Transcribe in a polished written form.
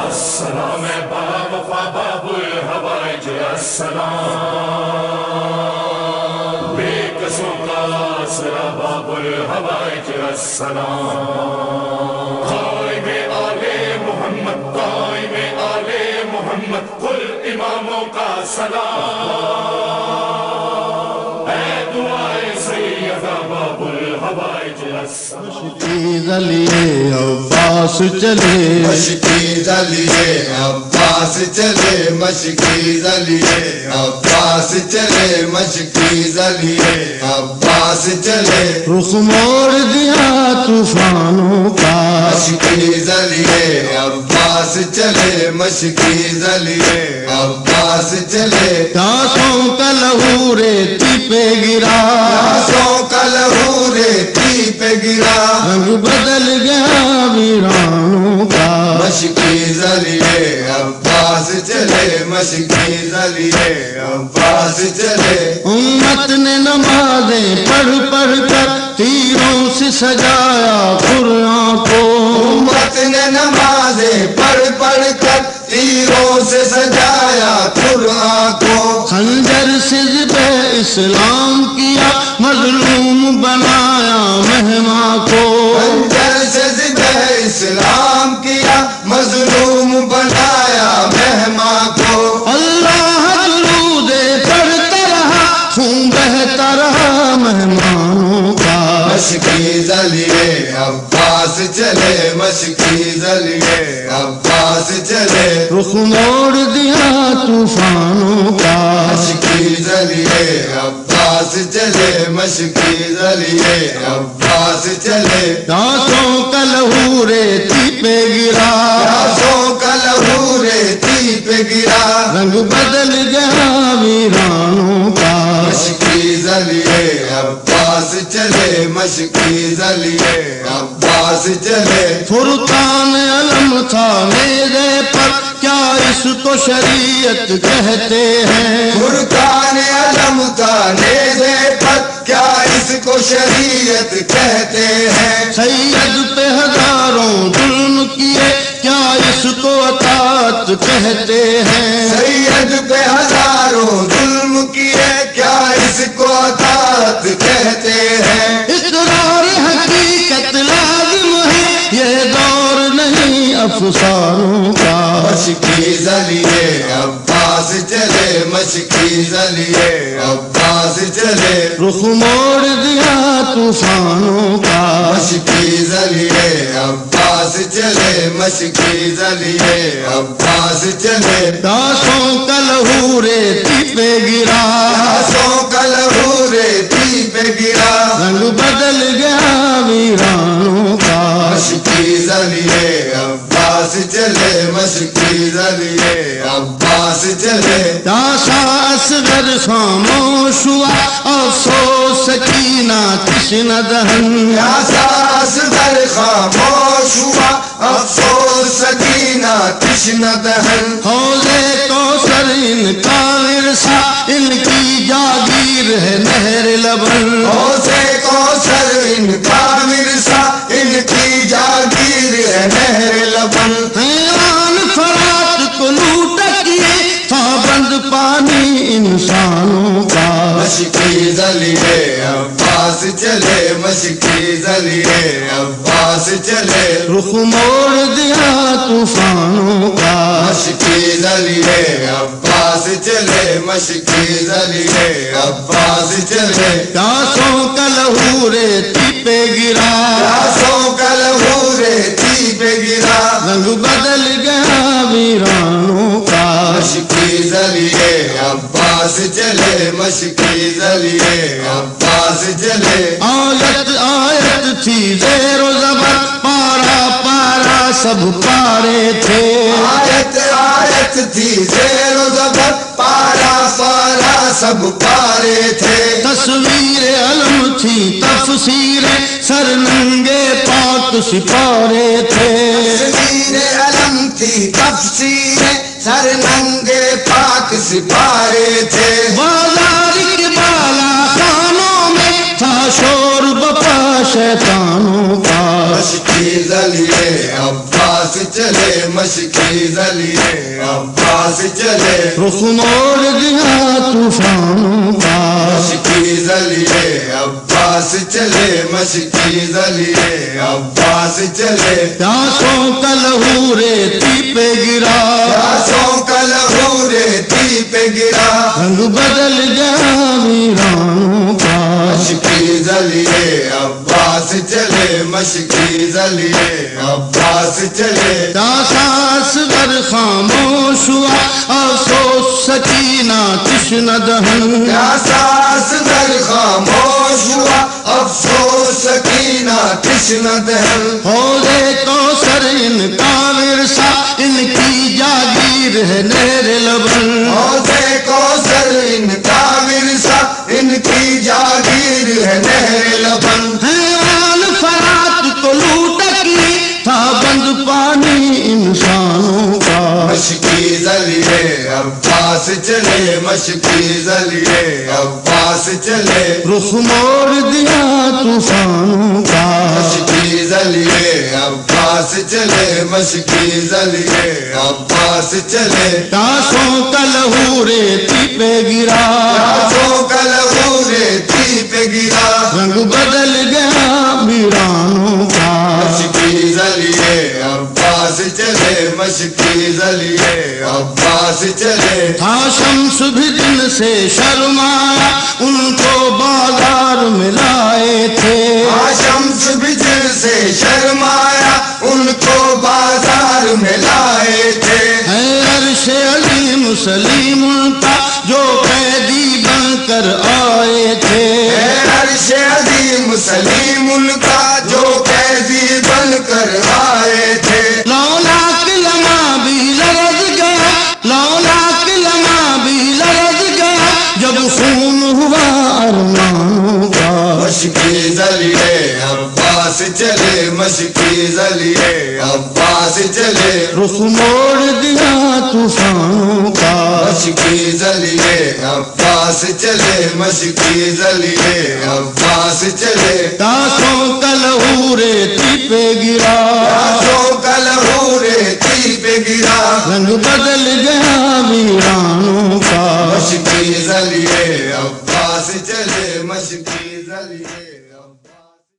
السلام باوفا باب الحوائج السلام بے قصوں کا آسرا باب الحوائج السلام قائم آل محمد قائم آل محمد کل اماموں کا سلام اے دعائے سیدہ باب الحوائج ذلیے عباس چلے مشکی ذلیے عباس چلے مشکی ذلیے عباس چلے مشکی ذلیے عباس چلے رخ موڑ دیا طوفانوں کا مشکی ذلیے عباس چلے مشکی ذلیے عباس چلے پیاسوں کا لہو ریتی پہ گرا پیاسوں کا لہو ریتی پہ گرا رنگ بدل گیا ویرانوں کا مشکی ذلیے عباس چلے مشکی ذلیے عباس چلے امت نے نمازیں پڑھ پڑھ کر تیروں سے سجایا قرآن کو امت نے نمازیں پڑھ پڑھ کر تیروں سے سجایا قرآن کو خنجر سے ذبح اسلام کیا مظلوم بنایا مہما کو خنجر سے ذبح اسلام کیا مظلوم بنایا مہما کو اللہ درود پڑھتا رہا خون بہتا رہا مہمانوں کا مشکی ذلیے عباس چلے مشکی ذلیے عباس چلے رخ موڑ دیا طوفانوں کا مشکی ذلیے عباس چلے مشکی ذلیے عباس چلے پیاسوں کا لہو ریتی پہ گرا پیاسوں کا لہو ریتی پہ گرا رنگ بدل گیا ویرانوں کا مشکی ذلیے عباس چلے مشکی ذلیے عباس چلے فرقان علم تھا میرے پر کیا اس کو شریعت کہتے ہیں فرقان علم تھا نیزے پر کیا اس کو شریعت کہتے ہیں سید پہ ہزاروں ظلم کیے کیا اس کو اطاعت کہتے ہیں سید پہ ہزاروں ظلم کیے کیا اس کو اطاعت کہتے ہیں اقرار حقیقت لازم ہے یہ دور نہیں افسانوں کا مشکی ذلیے عباس چلے مشکی ذلیے عباس چلے رخ موڑ دیا طوفانوں کا مشکی ذلیے عباس چلے مشکی ذلیے عباس چلے پیاسوں کا لہو ریتی پہ گرا پیاسوں کا لہو ریتی پہ گرا رنگ بدل گیا ویرانوں کا مشکی ذلیے عباس چلے مشکی ذلیے عباس چلے پیاسا اصغر خاموش ہوا افسوس سکینہ تشنہ دہن پیاسا اصغر خاموش ہوا افسوس سکینہ تشنہ دہن حوضے کوثر ان کا ورثہ ان کی جاگیر ہے نہر لبن حوضے کوثر ان کا ورثہ ان کی جاگیر ہے نہر لبن حیران فرات کو لوٹ کیے تھا بند پانی انسانوں کا مشکی ذلیے عباس چلے مشکی ذلیے عباس چلے رخ موڑ دیا طوفانوں کا مشکی ذلیے عباس چلے مشکی ذلیے عباس چلے پیاسوں کا لہو ریتی پہ گرا پیاسوں کا لہو ریتی پہ گرا رنگ بدل گیا ویرانوں کا مشکی ذلیے عباس چلے مشکی ذلیے عباس چلے آیت آیت تھی زیر و زبر پارا پارا سب پارے تھے آیت آیت تھی زیر و زبر پارا پارا سب پارے تھے تصویر علم تھی تفسیر سر ننگے پاک سپارے تھے تصویر علم تھی تفسیر سر ننگے پاک سپارے تھے بازار کے بالا خانوں میں شیطانوں کا مشکی ذلیے عباس چلے مشکی ذلیے عباس چلے رخ موڑ دیا طوفانوں کا مشکی ذلیے عباس چلے مشکی ذلیے عباس چلے پیاسوں کا لہو ریتی پہ گرا پیاسوں کا لہو ریتی پہ گرا رنگ بدل گیا ویرانوں کا مشکی ذلیے عباس چلے مشکی ذلیے عباس چلے ساس گر خاموش ہوا افسوس سکینہ تشنہ دہن ساس در خاموش ہوا افسوس سکینہ تشنہ دہن حوضے کوثر ان کا ورثہ ان کی جاگیر ہے نہر لبن حوضے کوثر ان کا ورثہ ان کی جاگیر ہے نہر لبن حیوان فرات کو لوٹکی تھا بند پانی انسانوں کا مشکی ذلیے عباس چلے مشکی ذلیے عباس چلے رخ موڑ دیا طوفانوں کا مشکی ذلیے عباس چلے مشکی ذلیے عباس چلے پیاسوں کا لہو ریتی پہ گرا پیاسوں کا لہو ریتی پہ گرا رنگ بدل گیا ویرانوں کا مشکی ذلیے عباس چلے مشکی ذلیے عباس چلے تھا شمس بھی دن سے شرمایا ان کو بازار میں لائے تھے شمس بجر سے شرمایا ان کو بازار میں لائے تھے ہے عرش علیم سلیم ان کا جو قیدی بن کر آئے تھے عرش عظیم سلیم ان کا جو قیدی بن کر آئے تھے لولا کہ لمحہ بھی لرز گیا لولا کہ لمحہ بھی لرز گیا جب خون ہوا ارمانوں کا مشکی ذلیے عباس چلے مشکی ذلیے عباس چلے رخ موڑ دیا طوفانوں کا مشکی ذلیے عباس چلے مشکی ذلیے عباس چلے پیاسوں کا لہو ریتی پہ گرا پیاسوں کا لہو ریتی پہ گرا رنگ بدل گیا ویران